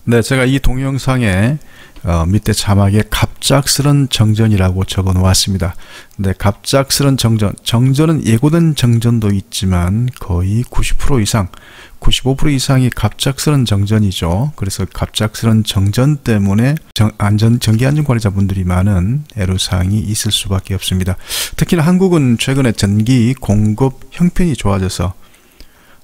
네, 제가 이 동영상에 밑에 자막에 갑작스런 정전이라고 적어 놓았습니다. 네, 갑작스런 정전은 예고된 정전도 있지만 거의 90% 이상, 95% 이상이 갑작스런 정전이죠. 그래서 갑작스런 정전 때문에 전기안전관리자분들이 많은 애로사항이 있을 수밖에 없습니다. 특히나 한국은 최근에 전기 공급 형편이 좋아져서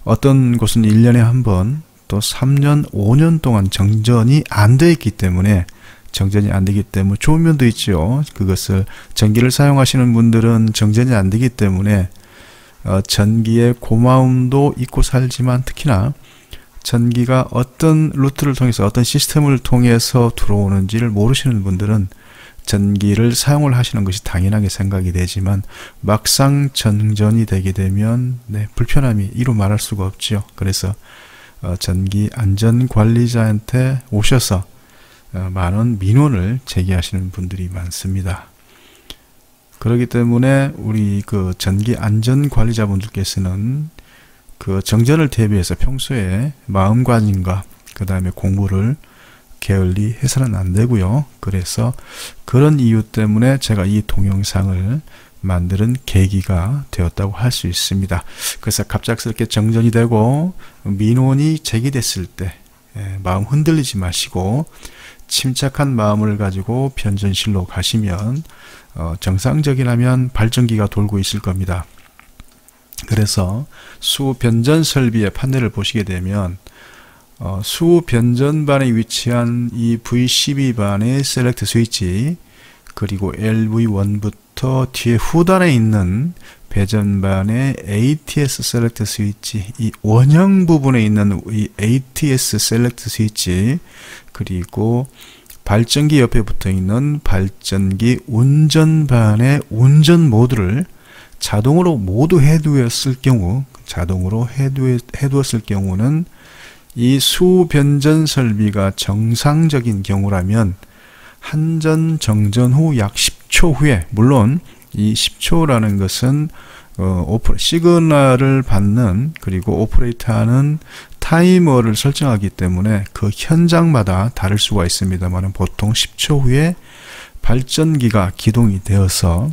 어떤 곳은 1년에 한 번, 또 3년, 5년 동안 정전이 안 돼 있기 때문에 좋은 면도 있죠. 그것을 전기를 사용하시는 분들은 정전이 안 되기 때문에 전기의 고마움도 잊고 살지만, 특히나 전기가 어떤 루트를 통해서, 어떤 시스템을 통해서 들어오는지를 모르시는 분들은 전기를 사용을 하시는 것이 당연하게 생각이 되지만 막상 정전이 되게 되면 불편함이 이루 말할 수가 없죠. 그래서 전기 안전관리자한테 오셔서 많은 민원을 제기하시는 분들이 많습니다. 그렇기 때문에 우리 전기 안전관리자분들께서는 정전을 대비해서 평소에 마음가짐과 그 다음에 공부를 게을리 해서는 안 되고요. 그래서 그런 이유 때문에 제가 이 동영상을 만드는 계기가 되었다고 할 수 있습니다. 그래서 갑작스럽게 정전이 되고 민원이 제기됐을 때 마음 흔들리지 마시고 침착한 마음을 가지고 변전실로 가시면 정상적이라면 발전기가 돌고 있을 겁니다. 그래서 수변전 설비의 판넬을 보시게 되면 수변전반에 위치한 이 V12반의 셀렉트 스위치, 그리고 LV1부터 뒤에 후단에 있는 배전반의 ATS 셀렉트 스위치, 이 원형 부분에 있는 이 ATS 셀렉트 스위치, 그리고 발전기 옆에 붙어 있는 발전기 운전반의 운전 모드를 자동으로 모두 해두었을 경우는 이 수변전 설비가 정상적인 경우라면 한전 정전 후 약 10초 후에, 물론 이 10초라는 것은 시그널을 받는, 그리고 오퍼레이터하는 타이머를 설정하기 때문에 그 현장마다 다를 수가 있습니다만 보통 10초 후에 발전기가 기동이 되어서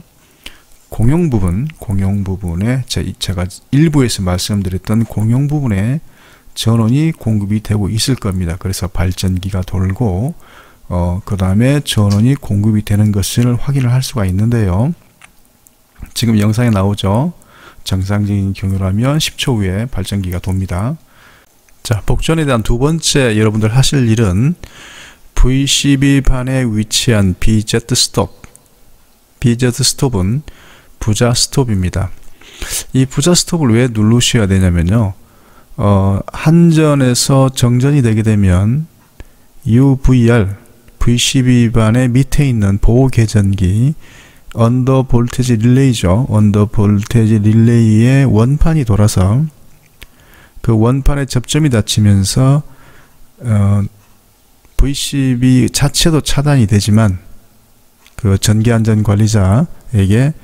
공용 부분에 제가 일부에서 말씀드렸던 공용 부분에 전원이 공급이 되고 있을 겁니다. 그래서 발전기가 돌고 그 다음에 전원이 공급이 되는 것을 확인을 할 수가 있는데요. 지금 영상에 나오죠. 정상적인 경우라면 10초 후에 발전기가 돕니다. 자, 복전에 대한 두 번째 여러분들 하실 일은 V12반에 위치한 BZ 스톱. BZ 스톱은 부자 스톱입니다. 이 부자 스톱을 왜 누르셔야 되냐면요. 한전에서 정전이 되게 되면 UVR V12반의 밑에 있는 보호 계전기 언더 볼테지 릴레이죠. 언더 볼테지 릴레이의 원판이 돌아서 그 원판에 접점이 닿치면서 V12 자체도 차단이 되지만 그 전기안전관리자에게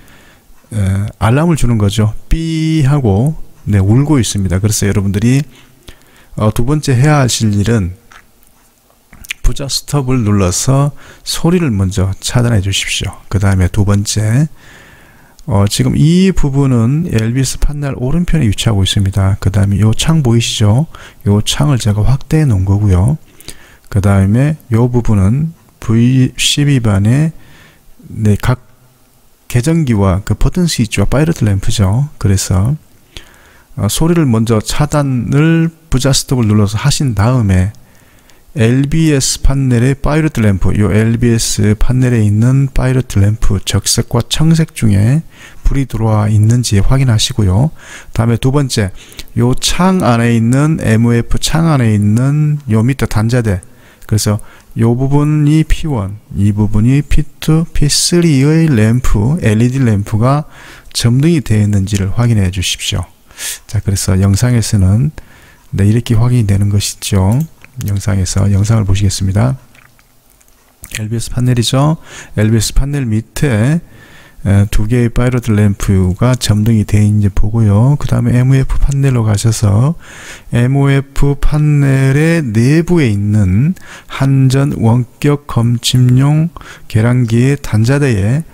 알람을 주는 거죠. 삐 하고 울고 있습니다. 그래서 여러분들이 두 번째 해야 하실 일은 부자 스톱을 눌러서 소리를 먼저 차단해 주십시오. 그 다음에 두 번째, 지금 이 부분은 LBS 판넬 오른편에 위치하고 있습니다. 그 다음에 이 창 보이시죠? 이 창을 제가 확대해 놓은 거고요. 그 다음에 이 부분은 V12반의 각 계전기와 그 버튼 스위치와 파이러트 램프죠. 그래서 소리를 먼저 차단을 부자 스톱을 눌러서 하신 다음에 LBS 판넬의 파이러트 램프, 이 LBS 판넬에 있는 파이러트 램프 적색과 청색 중에 불이 들어와 있는지 확인하시고요. 다음에 두 번째, 이 창 안에 있는 MOF 창 안에 있는 요 밑에 단자대, 그래서 이 부분이 P1, 이 부분이 P2, P3의 램프, LED 램프가 점등이 되어 있는지를 확인해 주십시오. 자, 그래서 영상에서는 이렇게 확인이 되는 것이죠. 영상을 보시겠습니다. LBS 판넬이죠. LBS 판넬 밑에 두 개의 파이로트 램프가 점등이 되어 있는지 보고요. 그 다음에 MOF 판넬로 가셔서 MOF 판넬의 내부에 있는 한전 원격 검침용 계량기의 단자대에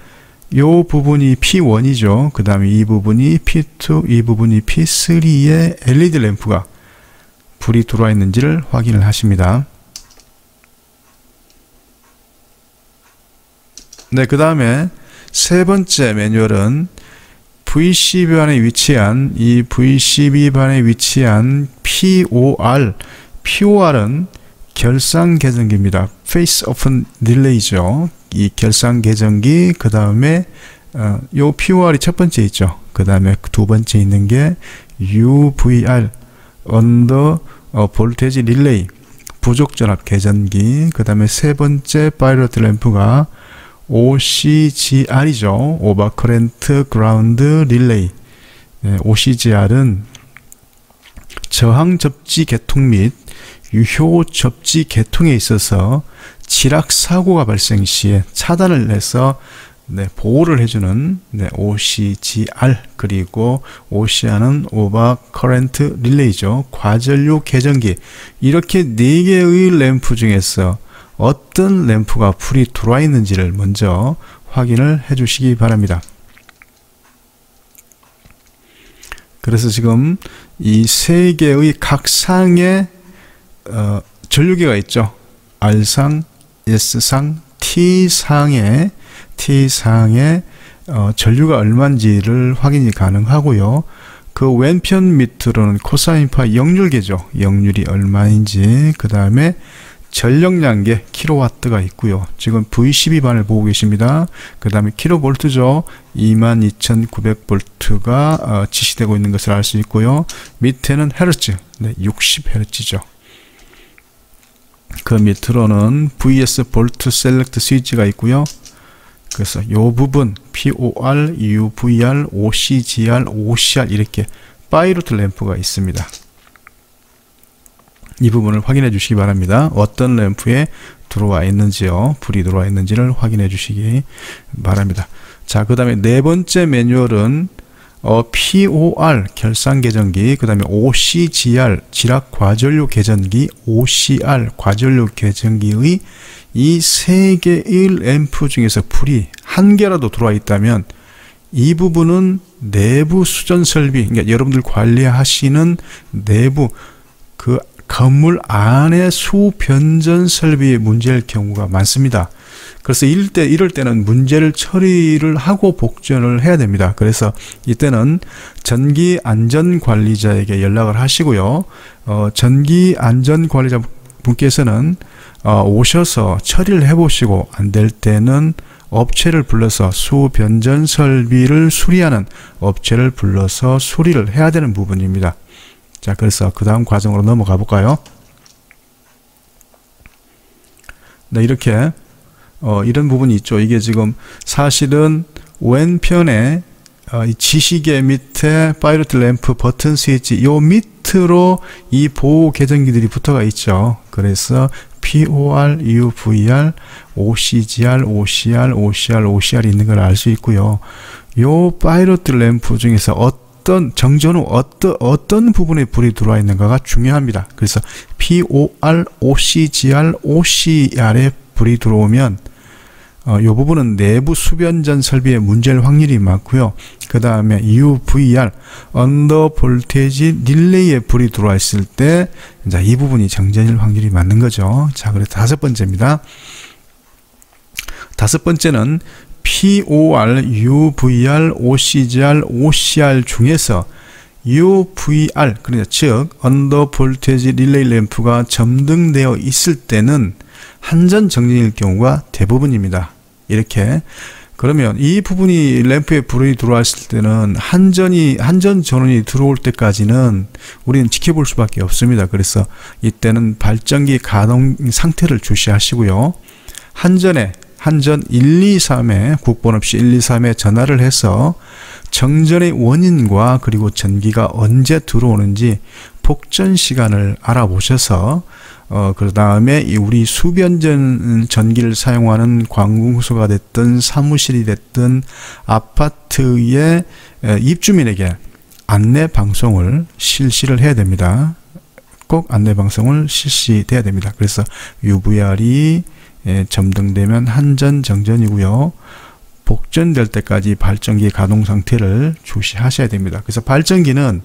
요 부분이 P1이죠. 그 다음에 이 부분이 P2, 이 부분이 P3의 LED 램프가 불이 들어와 있는지를 확인을 하십니다. 네, 그 다음에 세 번째 매뉴얼은 VCB반에 위치한 이 VCB반에 위치한 POR은 결상 계정기입니다. Face Open Relay죠. 이 결상 계정기, 그 다음에 요 POR이 첫 번째 있죠. 그 다음에 두 번째 있는 게 UVR 언더 볼테지 릴레이 부족전압 계전기, 그 다음에 세 번째 파이로트 램프가 OCGR이죠. 오버커렌트 그라운드 릴레이. OCGR은 저항 접지 계통 및 유효 접지 계통에 있어서 지락 사고가 발생 시에 차단을 해서 보호를 해주는 OCGR, 그리고 OCR는 오버커렌트 릴레이죠. 과전류 계전기. 이렇게 4개의 램프 중에서 어떤 램프가 불이 들어와 있는지를 먼저 확인을 해 주시기 바랍니다. 그래서 지금 이 세 개의 각상의 전류기가 있죠. R상, S상, T상의 전류가 얼마인지를 확인이 가능하고요. 그 왼편 밑으로는 코사인파 역률계죠. 역률이 얼마인지, 그 다음에 전력량계 킬로와트가 있고요. 지금 VCB반을 보고 계십니다. 그 다음에 킬로볼트죠. 22,900볼트가 지시되고 있는 것을 알 수 있고요. 밑에는 헤르츠, 60Hz죠. 그 밑으로는 VS 볼트 셀렉트 스위치가 있고요. 그래서 이 부분 POR, UVR, OCGR, OCR 이렇게 파이로트 램프가 있습니다. 이 부분을 확인해 주시기 바랍니다. 어떤 램프에 들어와 있는지요, 불이 들어와 있는지를 확인해 주시기 바랍니다. 자, 그 다음에 네 번째 매뉴얼은 POR 결상 계전기, 그 다음에 OCGR 지락 과전류 계전기, OCR 과전류 계전기의 이 세 개의 램프 중에서 불이 한 개라도 들어와 있다면 이 부분은 내부 수전 설비, 그러니까 여러분들 관리하시는 내부 그 건물 안에 수변전 설비에 문제일 경우가 많습니다. 그래서 이럴 때는 문제를 처리를 하고 복전을 해야 됩니다. 그래서 이때는 전기안전관리자에게 연락을 하시고요. 전기안전관리자 분께서는 오셔서 처리를 해보시고 안 될 때는 업체를 불러서 수변전 설비를 수리하는 업체를 불러서 수리를 해야 되는 부분입니다. 자, 그래서 그 다음 과정으로 넘어가 볼까요? 네, 이렇게 이런 부분이 있죠. 이게 지금 사실은 왼편에 이 지시계 밑에 파이로트 램프 버튼 스위치 요 밑으로 이 보호 계전기들이 붙어가 있죠. 그래서 POR, UVR, OCGR, OCR, OCR, OCR 있는 걸 알 수 있고요. 요 파이로트 램프 중에서 어떤 정전 후 어떤 부분에 불이 들어와 있는가가 중요합니다. 그래서 POR, OCGR, OCR에 불이 들어오면 이 부분은 내부 수변전 설비에 문제일 확률이 많고요. 그 다음에 UVR, 언더 볼테지 릴레이에 불이 들어와 있을 때 이 부분이 정전일 확률이 많은 거죠. 자, 그래서 다섯 번째입니다. 다섯 번째는 POR, UVR, OCGR, OCR 중에서 UVR, 그러니까 즉 언더 볼테지 릴레이 램프가 점등되어 있을 때는 한전 정전일 경우가 대부분입니다. 이렇게 그러면 이 부분이 램프에 불이 들어왔을 때는 한전 전원이 들어올 때까지는 우리는 지켜볼 수밖에 없습니다. 그래서 이때는 발전기 가동 상태를 주시하시고요. 한전 123에 국번 없이 123에 전화를 해서 정전의 원인과 그리고 전기가 언제 들어오는지 복전 시간을 알아보셔서 그 다음에 우리 수변전 전기를 사용하는 관공서가 됐든 사무실이 됐든 아파트의 입주민에게 안내 방송을 실시를 해야 됩니다. 꼭 안내 방송을 실시돼야 됩니다. 그래서 UVR이 점등되면 한전 정전이고요. 복전될 때까지 발전기 가동 상태를 주시하셔야 됩니다. 그래서 발전기는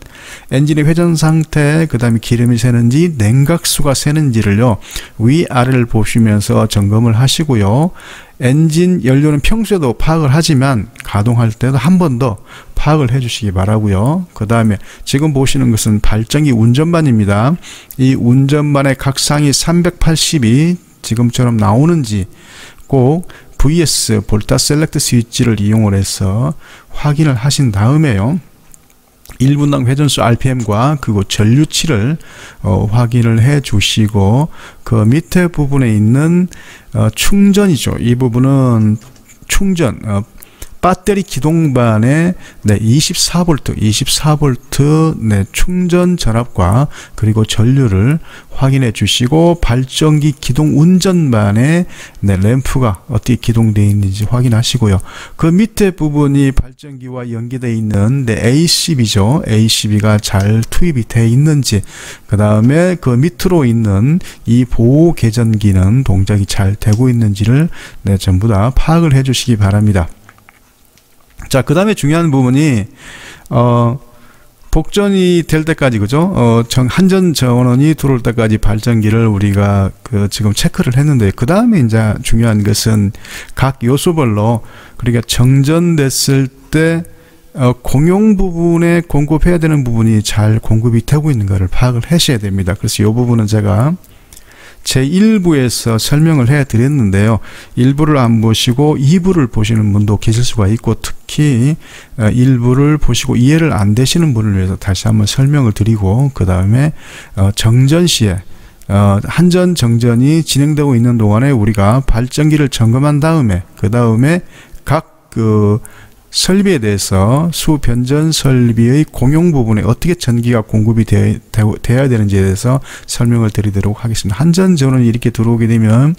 엔진의 회전 상태, 그 다음에 기름이 새는지 냉각수가 새는지를요 위아래를 보시면서 점검을 하시고요. 엔진 연료는 평소에도 파악을 하지만 가동할 때도 한 번 더 파악을 해 주시기 바라고요. 그 다음에 지금 보시는 것은 발전기 운전반입니다. 이 운전반의 각상이 380이 지금처럼 나오는지 꼭 VS 볼타 셀렉트 스위치를 이용을 해서 확인을 하신 다음에요. 1분당 회전수 RPM과 그리고 전류치를 확인을 해 주시고 그 밑에 부분에 있는 충전이죠. 이 부분은 충전 배터리 기동반의 24V 충전 전압과 그리고 전류를 확인해 주시고 발전기 기동 운전반의 램프가 어떻게 기동되어 있는지 확인하시고요. 그 밑에 부분이 발전기와 연계되어 있는 ACB죠. ACB가 잘 투입이 되어 있는지, 그 다음에 그 밑으로 있는 이 보호 개전기는 동작이 잘 되고 있는지를 전부 다 파악을 해 주시기 바랍니다. 자, 그 다음에 중요한 부분이 복전이 될 때까지, 그죠? 한전 전원이 들어올 때까지 발전기를 우리가 지금 체크를 했는데, 그 다음에 이제 중요한 것은 각 요소별로, 그러니까 정전됐을 때 공용 부분에 공급해야 되는 부분이 잘 공급이 되고 있는가를 파악을 하셔야 됩니다. 그래서 이 부분은 제가 제1부에서 설명을 해 드렸는데요. 1부를 안 보시고 2부를 보시는 분도 계실 수가 있고, 특히 1부를 보시고 이해를 안 되시는 분을 위해서 다시 한번 설명을 드리고, 그 다음에 정전 시에 한전 정전이 진행되고 있는 동안에 우리가 발전기를 점검한 다음에 그 다음에 각 설비에 대해서 수변전 설비의 공용 부분에 어떻게 전기가 공급이 되어야 되는지에 대해서 설명을 드리도록 하겠습니다. 한전 전원이 이렇게 들어오게 되면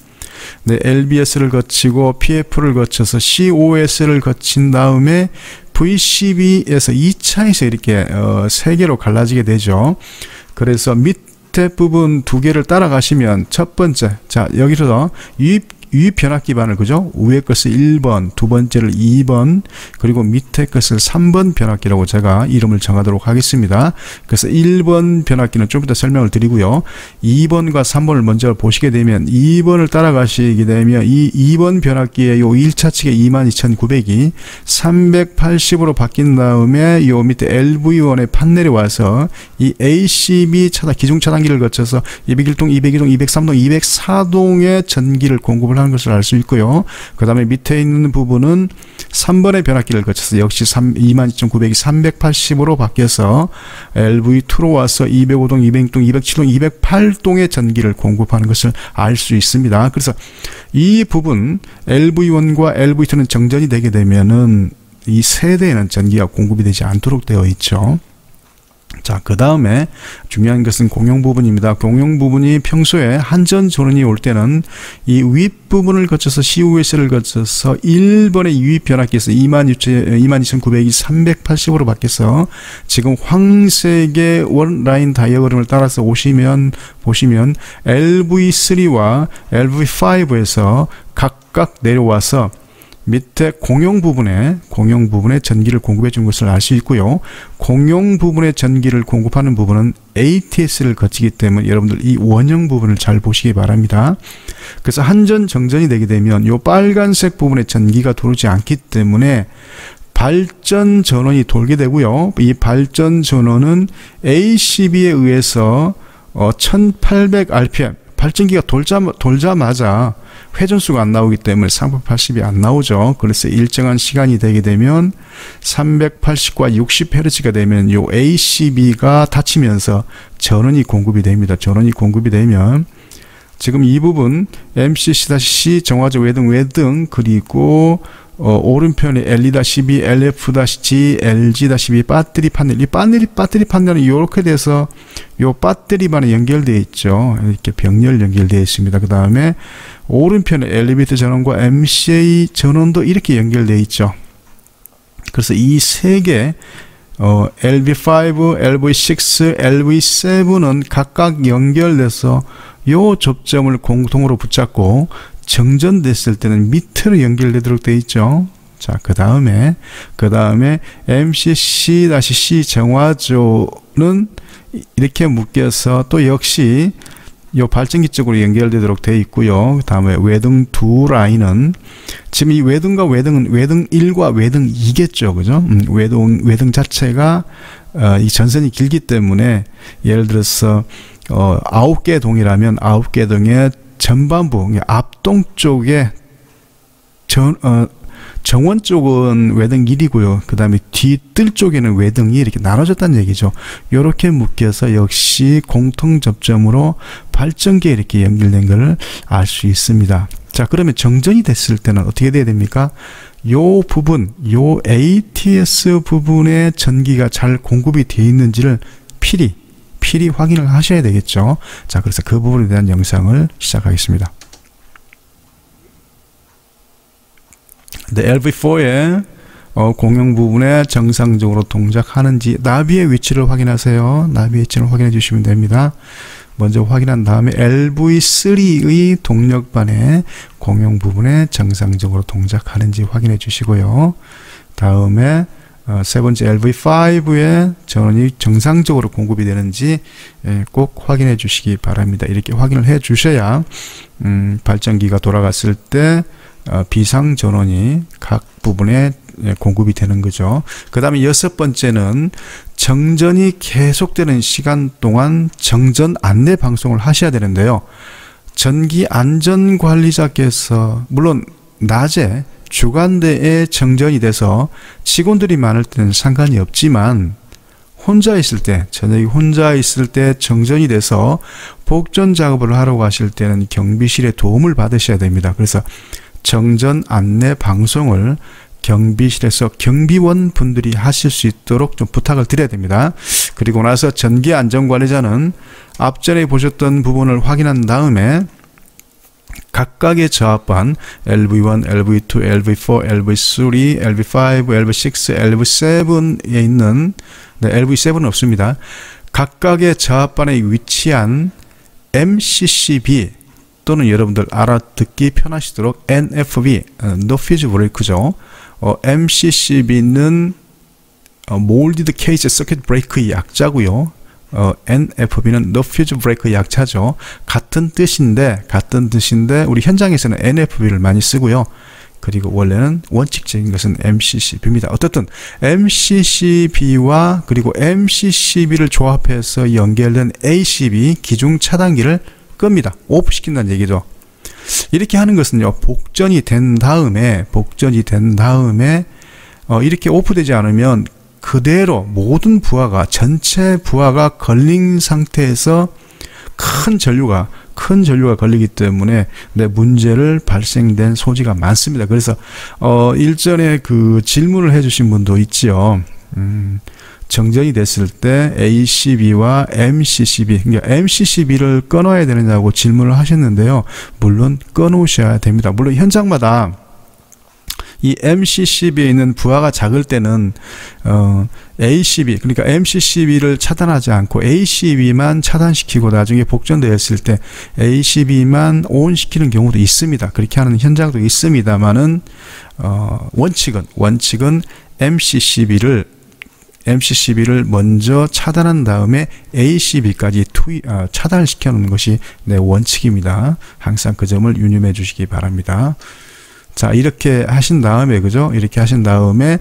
LBS를 거치고 PF를 거쳐서 COS를 거친 다음에 VCB에서 2차에서 이렇게 3개로 갈라지게 되죠. 그래서 밑에 부분 2개를 따라가시면 첫 번째, 자 여기서 유입 변압 기반을, 그죠? 위에 것을 1번, 두 번째를 2번, 그리고 밑에 것을 3번 변압기라고 제가 이름을 정하도록 하겠습니다. 그래서 1번 변압기는 좀 이따 설명을 드리고요. 2번과 3번을 먼저 보시게 되면 2번을 따라가시게 되면 이 2번 변압기의 요 1차 측에 22,900이 380으로 바뀐 다음에 요 밑에 LV1의 판넬에 와서 이 ACB 차단, 기중 차단기를 거쳐서 201동, 202동, 203동, 204동의 전기를 공급을 하는 것을 알 수 있고요. 그 다음에 밑에 있는 부분은 3번의 변압기를 거쳐서 역시 22,900이 380으로 바뀌어서 LV2로 와서 205동, 206동, 207동, 208동의 전기를 공급하는 것을 알 수 있습니다. 그래서 이 부분 LV1과 LV2는 정전이 되게 되면은 이 세대에는 전기가 공급이 되지 않도록 되어 있죠. 자, 그 다음에 중요한 것은 공용 부분입니다. 공용 부분이 평소에 한전 전원이 올 때는 이 윗부분을 거쳐서 COS를 거쳐서 1번의 유입 변압기에서 22,900이 380으로 바뀌어서 지금 황색의 원라인 다이어그램을 따라서 보시면 LV3와 LV5에서 각각 내려와서 밑에 공용 부분에 전기를 공급해 준 것을 알 수 있고요. 공용 부분에 전기를 공급하는 부분은 ATS를 거치기 때문에 여러분들 이 원형 부분을 잘 보시기 바랍니다. 그래서 한전 정전이 되게 되면 이 빨간색 부분에 전기가 들어오지 않기 때문에 발전 전원이 돌게 되고요. 이 발전 전원은 ACB에 의해서 1800 RPM 발전기가 돌자마자 회전수가 안 나오기 때문에 380이 안 나오죠. 그래서 일정한 시간이 되게 되면 380과 60Hz가 되면 요 ACB가 닫히면서 전원이 공급이 됩니다. 전원이 공급이 되면 지금 이 부분 MCC-C 정화조 외등 그리고 오른편에 L2-B, LF-G, LG-B 배터리 판넬. 이 배터리 판넬은 이렇게 돼서 요 배터리만에 연결되어 있죠. 이렇게 병렬 연결되어 있습니다. 그 다음에 오른편에 엘리베이터 전원과 MCA 전원도 이렇게 연결되어 있죠. 그래서 이 세 개 LV5, LV6, LV7은 각각 연결돼서 요 접점을 공통으로 붙잡고 정전됐을 때는 밑으로 연결되도록 되어 있죠. 자, 그 다음에 MCC-C 정화조는 이렇게 묶여서 또 역시 요 발전기 쪽으로 연결되도록 되어 있고요. 그 다음에 외등 두 라인은 지금 이 외등과 외등은 외등 1과 외등 2겠죠. 그죠? 외등 자체가 이 전선이 길기 때문에 예를 들어서 9개 동이라면 9개 동의 전반부 앞동 쪽에 정원 쪽은 외등 1이고요. 그 다음에 뒤뜰 쪽에는 외등이 이렇게 나눠졌다는 얘기죠. 이렇게 묶여서 역시 공통 접점으로 발전기에 이렇게 연결된 것을 알 수 있습니다. 자, 그러면 정전이 됐을 때는 어떻게 돼야 됩니까? 요 부분, 요 ATS 부분에 전기가 잘 공급이 되어 있는지를 필히 확인을 하셔야 되겠죠. 자, 그래서 그 부분에 대한 영상을 시작하겠습니다. LV4의 공용 부분에 정상적으로 동작하는지 나비의 위치를 확인하세요. 나비의 위치를 확인해 주시면 됩니다. 먼저 확인한 다음에 LV3의 동력반의 공용 부분에 정상적으로 동작하는지 확인해 주시고요. 다음에 세 번째 LV5의 전원이 정상적으로 공급이 되는지 꼭 확인해 주시기 바랍니다. 이렇게 확인을 해 주셔야 발전기가 돌아갔을 때 비상 전원이 각 부분에 공급이 되는 거죠. 그 다음에 여섯 번째는 정전이 계속되는 시간 동안 정전 안내 방송을 하셔야 되는데요. 전기 안전관리자께서 물론 낮에 주간대에 정전이 돼서 직원들이 많을 때는 상관이 없지만 혼자 있을 때, 저녁에 혼자 있을 때 정전이 돼서 복전 작업을 하러 가실 때는 경비실의 도움을 받으셔야 됩니다. 그래서 정전 안내 방송을 경비실에서 경비원 분들이 하실 수 있도록 좀 부탁을 드려야 됩니다. 그리고 나서 전기 안전관리자는 앞전에 보셨던 부분을 확인한 다음에 각각의 저압반 LV1, LV2, LV4, LV3, LV5, LV6, LV7에 있는 LV7은 없습니다. 각각의 저압반에 위치한 MCCB 또는 여러분들 알아듣기 편하시도록 NFB, No Fuse Breaker죠. MCCB는 Molded Cage Circuit Breaker의 약자고요. NFB는 No Fuse Breaker 약자죠. 같은 뜻인데 우리 현장에서는 NFB를 많이 쓰고요. 그리고 원래는 원칙적인 것은 MCCB입니다. 어떻든 MCCB와 그리고 MCCB를 조합해서 연결된 ACB 기중 차단기를 끕니다. 오프시킨다는 얘기죠. 이렇게 하는 것은요, 복전이 된 다음에 이렇게 오프되지 않으면 그대로 모든 부하가 전체 부하가 걸린 상태에서 큰 전류가 걸리기 때문에 문제를 발생된 소지가 많습니다. 그래서 일전에 그 질문을 해주신 분도 있죠. 정전이 됐을 때 ACB와 MCCB, 그러니까 MCCB를 끊어야 되느냐고 질문을 하셨는데요. 물론 끊으셔야 됩니다. 물론 현장마다 이 MCCB에 있는 부하가 작을 때는 ACB, 그러니까 MCCB를 차단하지 않고 ACB만 차단시키고 나중에 복전되었을 때 ACB만 ON시키는 경우도 있습니다. 그렇게 하는 현장도 있습니다만은 원칙은 MCCB를 먼저 차단한 다음에 ACB까지 차단을 시켜 놓는 것이 원칙입니다. 항상 그 점을 유념해 주시기 바랍니다. 자, 이렇게 하신 다음에, 그죠? 이렇게 하신 다음에,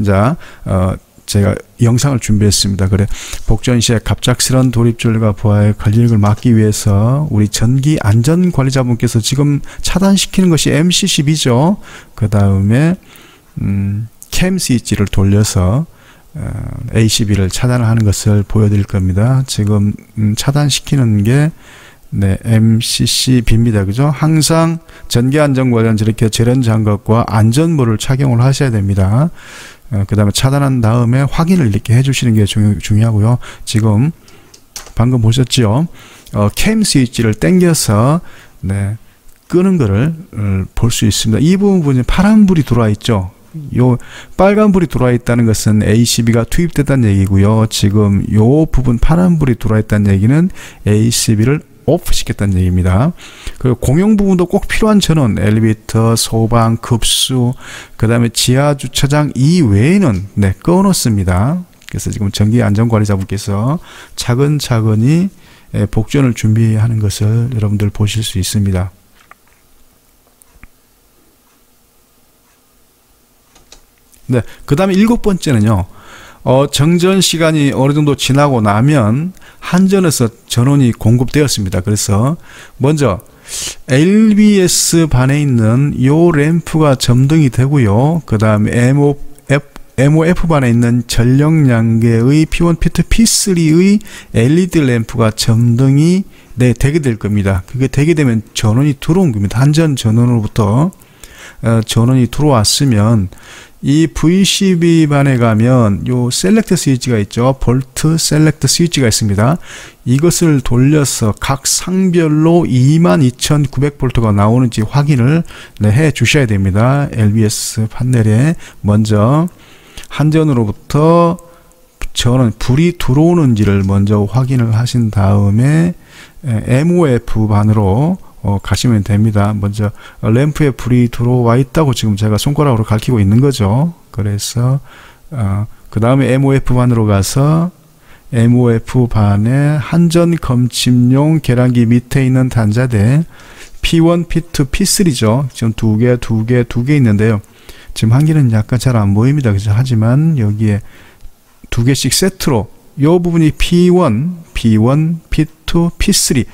자, 제가 영상을 준비했습니다. 그래, 복전 시에 갑작스런 돌입줄과 부하의 걸리는 막기 위해서 우리 전기 안전관리자분께서 지금 차단시키는 것이 MCCB죠. 그 다음에, 캠 스위치를 돌려서, ACB를 차단을 하는 것을 보여드릴 겁니다. 지금, 차단시키는 게, 네, MCCB입니다. 그죠? 항상 전기 안전 관련 저렇게 절연 장갑과 안전모를 착용을 하셔야 됩니다. 그 다음에 차단한 다음에 확인을 이렇게 해주시는 게 중요하고요. 지금 방금 보셨죠? 캠 스위치를 당겨서 네, 끄는 거를 볼 수 있습니다. 이 부분에 파란불이 들어와 있죠. 요 빨간불이 들어와 있다는 것은 ACB가 투입됐다는 얘기고요. 지금 요 부분 파란불이 들어와 있다는 얘기는 ACB를 오프 시켰다는 얘기입니다. 그리고 공용 부분도 꼭 필요한 전원, 엘리베이터, 소방, 급수, 그 다음에 지하 주차장 이외에는 네, 꺼놓습니다. 그래서 지금 전기안전관리자분께서 차근차근히 복전을 준비하는 것을 여러분들 보실 수 있습니다. 네, 그 다음에 7번째는요. 정전 시간이 어느 정도 지나고 나면 한전에서 전원이 공급되었습니다. 그래서 먼저 LBS 반에 있는 요 램프가 점등이 되고요. 그 다음에 MOF 반에 있는 전력량계의 P1, P2, P3의 LED 램프가 점등이 되게 될 겁니다. 그게 되게 되면 전원이 들어온 겁니다. 한전 전원으로부터 전원이 들어왔으면 이 V12 반에 가면 요 셀렉트 스위치가 있죠. 볼트 셀렉트 스위치가 있습니다. 이것을 돌려서 각 상별로 22,900볼트가 나오는지 확인을 해 주셔야 됩니다. LBS 판넬에 먼저 한전으로부터 전원 불이 들어오는지를 먼저 확인을 하신 다음에 MOF 반으로 가시면 됩니다. 먼저 램프에 불이 들어와 있다고 지금 제가 손가락으로 가리키고 있는 거죠. 그래서 그 다음에 MOF 반으로 가서 MOF 반에 한전 검침용 계량기 밑에 있는 단자대 P1, P2, P3죠. 지금 두 개 있는데요. 지금 한 개는 약간 잘 안 보입니다. 그죠? 하지만 여기에 두 개씩 세트로 이 부분이 P1, P2, P3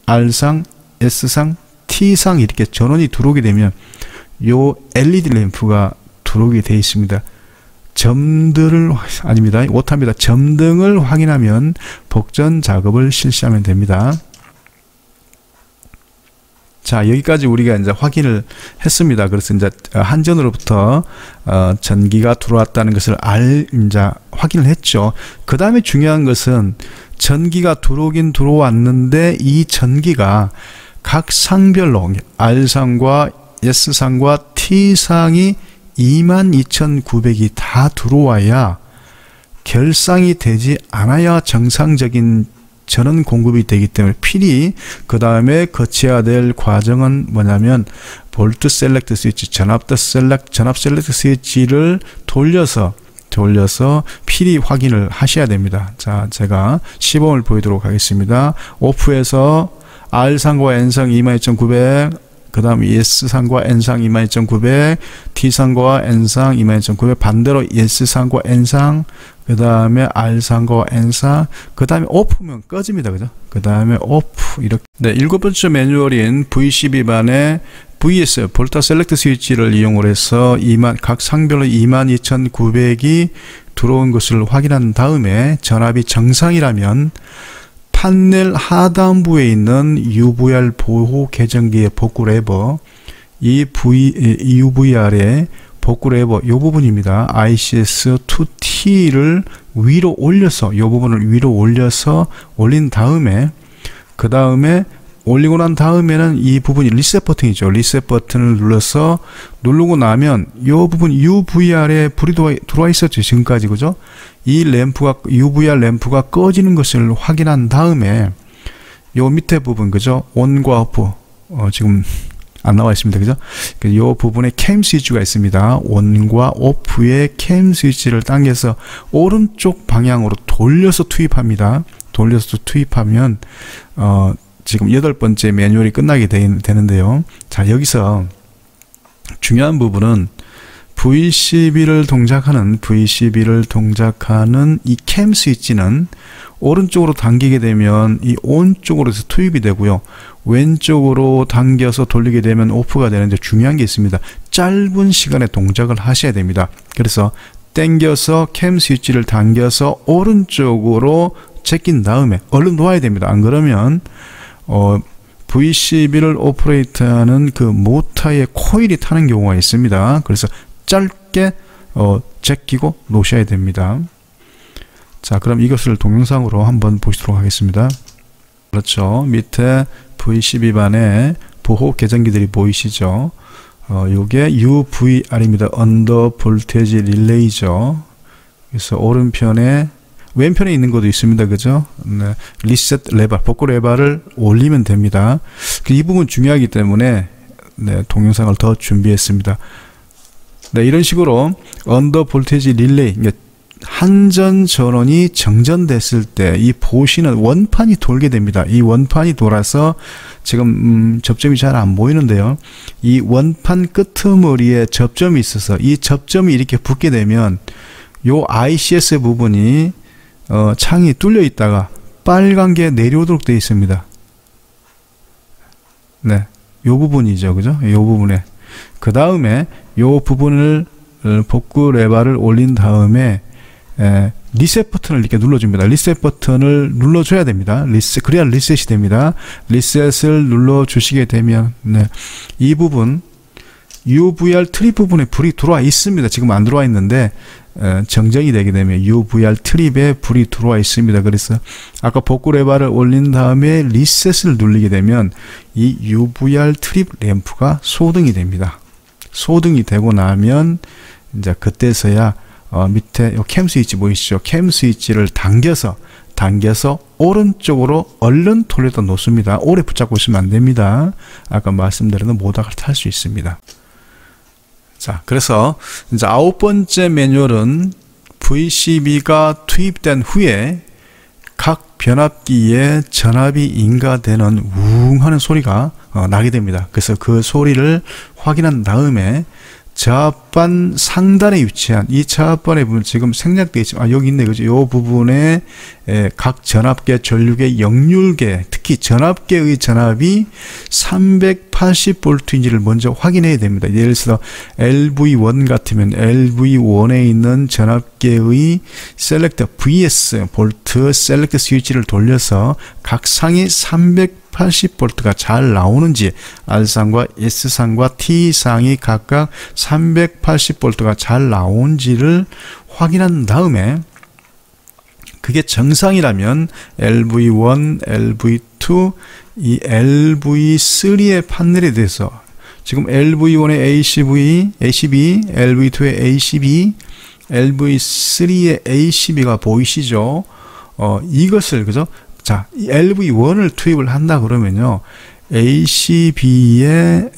R상, S상, T상 이렇게 전원이 들어오게 되면 요 LED 램프가 들어오게 되어 있습니다. 점등을 아닙니다. 오타입니다. 점등을 확인하면 복전 작업을 실시하면 됩니다. 자, 여기까지 우리가 이제 확인을 했습니다. 그래서 이제 한전으로부터 전기가 들어왔다는 것을 이제 확인을 했죠. 그 다음에 중요한 것은 전기가 들어오긴 들어왔는데 이 전기가 각 상별로 R상과 S상과 T상이 22,900이 다 들어와야 결상이 되지 않아야 정상적인 전원 공급이 되기 때문에 필히 그 다음에 거쳐야 될 과정은 뭐냐면 볼트 셀렉트 스위치, 전압 셀렉트 스위치를 돌려서 필히 확인을 하셔야 됩니다. 자, 제가 시범을 보이도록 하겠습니다. 오프에서 R상과 N상 22,900, 그 다음 S상과 N상 22,900, T상과 N상 22,900, 반대로 S상과 N상, 그 다음에 R상과 N상, 그 다음에 오프면 꺼집니다. 그죠? 그 다음에 오프, 이렇게. 네, 7번째 매뉴얼인 V12반에 VS, 볼타 셀렉트 스위치를 이용을 해서 각 상별로 22,900이 들어온 것을 확인한 다음에 전압이 정상이라면 판넬 하단부에 있는 UVR 보호 계정기의 복구 레버, 이 UVR의 복구 레버 이 부분입니다. ICS2T를 위로 올려서 이 부분을 위로 올려서 올린 다음에 그 다음에 올리고 난 다음에는 이 부분이 리셋 버튼이죠. 리셋 버튼을 누르고 나면 이 부분 UVR에 불이 들어와 있었죠. 지금까지. 그죠? 이 램프가, UVR 램프가 꺼지는 것을 확인한 다음에 요 밑에 부분, 그죠? 온과 오프. 지금 안 나와 있습니다. 그죠? 이 부분에 캠 스위치가 있습니다. 온과 오프의 캠 스위치를 당겨서 오른쪽 방향으로 돌려서 투입합니다. 돌려서 투입하면, 지금 8번째 매뉴얼이 끝나게 되는데요. 자, 여기서 중요한 부분은 V12를 동작하는 이 캠 스위치는 오른쪽으로 당기게 되면 이 온 쪽으로서 투입이 되고요. 왼쪽으로 당겨서 돌리게 되면 오프가 되는데 중요한 게 있습니다. 짧은 시간에 동작을 하셔야 됩니다. 그래서 당겨서 캠 스위치를 당겨서 오른쪽으로 제낀 다음에 얼른 놓아야 됩니다. 안 그러면 V12를 오퍼레이트하는 그 모터의 코일이 타는 경우가 있습니다. 그래서 짧게 제끼고 놓으셔야 됩니다. 자, 그럼 이것을 동영상으로 한번 보시도록 하겠습니다. 그렇죠. 밑에 V12반에 보호 계전기들이 보이시죠? 요게 UVR입니다. 언더 볼테이지 릴레이죠. 그래서 오른편에, 왼편에 있는 것도 있습니다. 그죠? 네. 리셋 레바, 복구 레바를 올리면 됩니다. 이 부분 중요하기 때문에 네, 동영상을 더 준비했습니다. 네, 이런 식으로 언더 볼테이지 릴레이, 한전 전원이 정전됐을 때 이 보시는 원판이 돌게 됩니다. 이 원판이 돌아서 지금 접점이 잘 안 보이는데요. 이 원판 끄트머리에 접점이 있어서 이 접점이 이렇게 붙게 되면 요 ICS 부분이 창이 뚫려 있다가 빨간 게 내려오도록 되어 있습니다. 네, 요 부분이죠. 그죠? 요 부분에. 그 다음에 요 부분을 복구 레버를 올린 다음에 리셋 버튼을 이렇게 눌러줍니다. 리셋 버튼을 눌러줘야 됩니다. 그래야 리셋이 됩니다. 리셋을 눌러주시게 되면 네, 이 부분 UVR 트립 부분에 불이 들어와 있습니다. 지금 안 들어와 있는데 정정이 되게 되면 UVR 트립에 불이 들어와 있습니다. 그래서 아까 복구 레버를 올린 다음에 리셋을 눌리게 되면 이 UVR 트립 램프가 소등이 됩니다. 소등이 되고 나면 이제 그때서야 밑에 캠 스위치 보이시죠? 캠 스위치를 당겨서 오른쪽으로 얼른 돌려다 놓습니다. 오래 붙잡고 있으면 안 됩니다. 아까 말씀드린 모닥을 탈 수 있습니다. 자, 그래서 이제 9번째 매뉴얼은 V12가 투입된 후에 각 변압기에 전압이 인가되는 웅 하는 소리가 나게 됩니다. 그래서 그 소리를 확인한 다음에 저압반 상단에 위치한 이 저압반의 부분 지금 생략되어 있지만 여기 있네. 그죠? 이 부분에 각 전압계, 전류계, 역률계, 특히 전압계의 전압이 380V인지를 먼저 확인해야 됩니다. 예를 들어서 LV1 같으면 LV1에 있는 전압계의 셀렉터 VS 볼트 셀렉터 스위치를 돌려서 각 상이 380V가 잘 나오는지, R상과 S상과 T상이 각각 380V가 잘 나오는지를 확인한 다음에 그게 정상이라면 LV1, LV2, 이 LV3의 판넬에 대해서 지금 LV1의 ACB, LV2의 ACB, LV3의 ACB가 보이시죠? 이것을, 그죠? 자, 이 LV1을 투입을 한다 그러면요, ACB에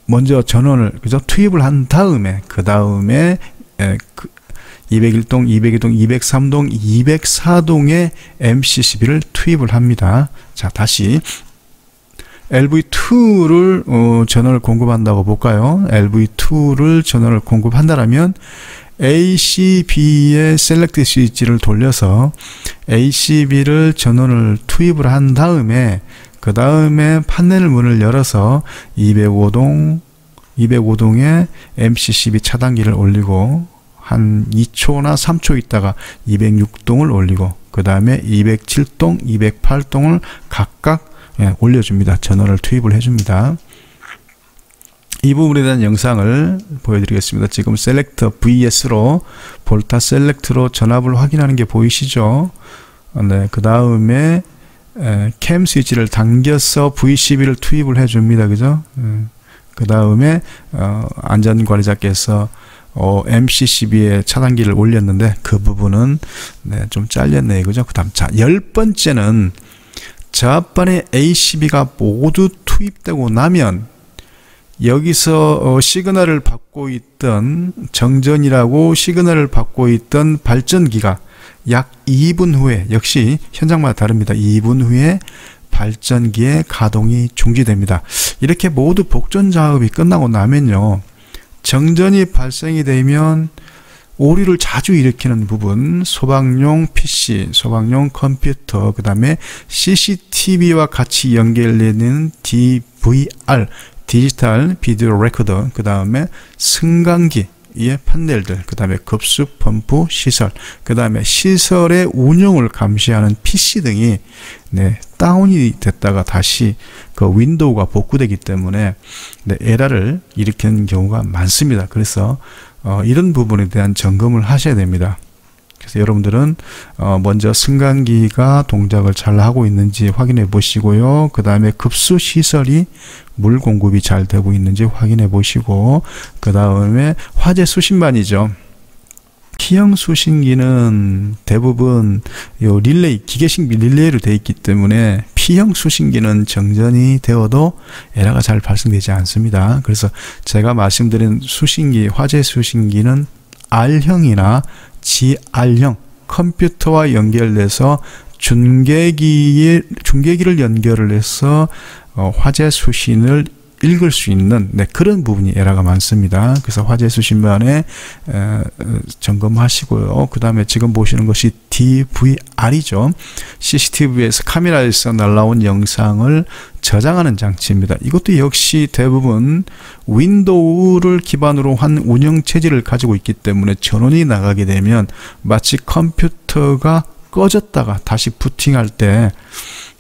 먼저 전원을, 그죠? 투입을 한 다음에, 그 다음에 201동, 202동, 203동, 204동의 MCCB를 투입을 합니다. 자, 다시 LV2를 전원을 공급한다고 볼까요? LV2를 전원을 공급한다라면 ACB의 셀렉트 스위치를 돌려서 ACB를 전원을 투입을 한 다음에 그 다음에 판넬 문을 열어서 205동의 MCCB 차단기를 올리고 한 2초나 3초 있다가 206동을 올리고 그 다음에 207동, 208동을 각각 올려줍니다. 전원을 투입을 해줍니다. 이 부분에 대한 영상을 보여드리겠습니다. 지금 셀렉터 VS로 볼타 셀렉트로 전압을 확인하는 게 보이시죠? 네, 그 다음에 캠 스위치를 당겨서 V12를 투입을 해줍니다. 그죠? 그 다음에 안전관리자께서 MCCB의 차단기를 올렸는데 그 부분은 좀 잘렸네요. 그죠? 그 다음, 자, 10번째는 저압반의 ACB가 모두 투입되고 나면 여기서 시그널을 받고 있던 정전이라고 시그널을 받고 있던 발전기가 약 2분 후에, 역시 현장마다 다릅니다. 2분 후에 발전기의 가동이 중지됩니다. 이렇게 모두 복전 작업이 끝나고 나면요, 정전이 발생이 되면 오류를 자주 일으키는 부분, 소방용 PC, 소방용 컴퓨터, 그 다음에 CCTV와 같이 연결되는 DVR, 디지털 비디오 레코더, 그 다음에 승강기, 의 판넬들, 그 다음에 급수 펌프 시설, 그 다음에 시설의 운영을 감시하는 PC 등이 다운이 됐다가 다시 그 윈도우가 복구되기 때문에 에러를 일으키는 경우가 많습니다. 그래서 이런 부분에 대한 점검을 하셔야 됩니다. 그래서 여러분들은 먼저 승강기가 동작을 잘 하고 있는지 확인해 보시고요. 그 다음에 급수 시설이 물 공급이 잘 되고 있는지 확인해 보시고, 그 다음에 화재 수신반이죠. P형 수신기는 대부분 요 릴레이, 기계식 릴레이로 되어 있기 때문에 P형 수신기는 정전이 되어도 에러가 잘 발생되지 않습니다. 그래서 제가 말씀드린 수신기, 화재 수신기는 R형이나 GR형, 컴퓨터와 연결돼서 중계기를 연결을 해서 화재 수신을 읽을 수 있는 그런 부분이 에러가 많습니다. 그래서 화재 수신반에 점검하시고요. 그 다음에 지금 보시는 것이 DVR이죠. CCTV에서 카메라에서 날라온 영상을 저장하는 장치입니다. 이것도 역시 대부분 윈도우를 기반으로 한 운영 체제를 가지고 있기 때문에 전원이 나가게 되면 마치 컴퓨터가 꺼졌다가 다시 부팅할 때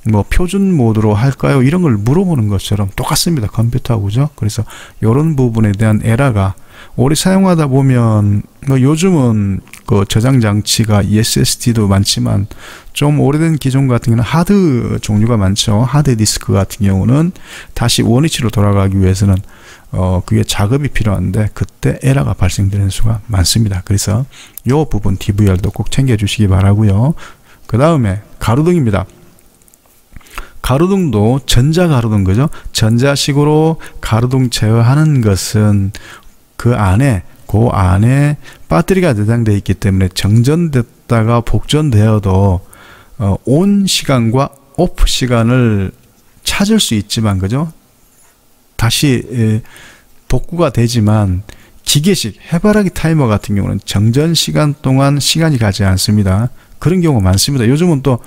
뭐 표준 모드로 할까요? 이런 걸 물어보는 것처럼 똑같습니다. 컴퓨터하고, 그죠? 그래서 이런 부분에 대한 에러가 오래 사용하다 보면 요즘은 그 저장 장치가 SSD도 많지만 좀 오래된 기종 같은 경우는 하드 종류가 많죠. 하드 디스크 같은 경우는 다시 원위치로 돌아가기 위해서는 그게 작업이 필요한데 그때 에러가 발생되는 수가 많습니다. 그래서 이 부분 DVR도 꼭 챙겨 주시기 바라고요. 그 다음에 가로등입니다. 가로등도 전자가로등, 그죠? 전자식으로 가로등 제어하는 것은 그 안에 배터리가 내장되어 있기 때문에 정전됐다가 복전되어도 온 시간과 오프 시간을 찾을 수 있지만, 그죠? 다시 복구가 되지만 기계식 해바라기 타이머 같은 경우는 정전 시간 동안 시간이 가지 않습니다. 그런 경우가 많습니다. 요즘은 또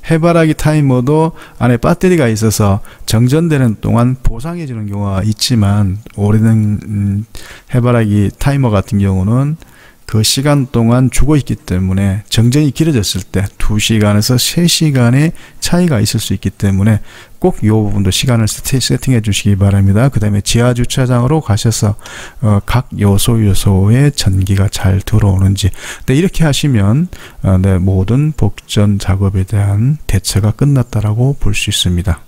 해바라기 타이머도 안에 배터리가 있어서 정전되는 동안 보상해 주는 경우가 있지만, 오래된 해바라기 타이머 같은 경우는 그 시간 동안 죽어 있기 때문에 정전이 길어졌을 때 2시간에서 3시간의 차이가 있을 수 있기 때문에 꼭 이 부분도 시간을 세팅해 주시기 바랍니다. 그 다음에 지하 주차장으로 가셔서 각 요소의 전기가 잘 들어오는지 이렇게 하시면 모든 복전 작업에 대한 대처가 끝났다라고 볼 수 있습니다.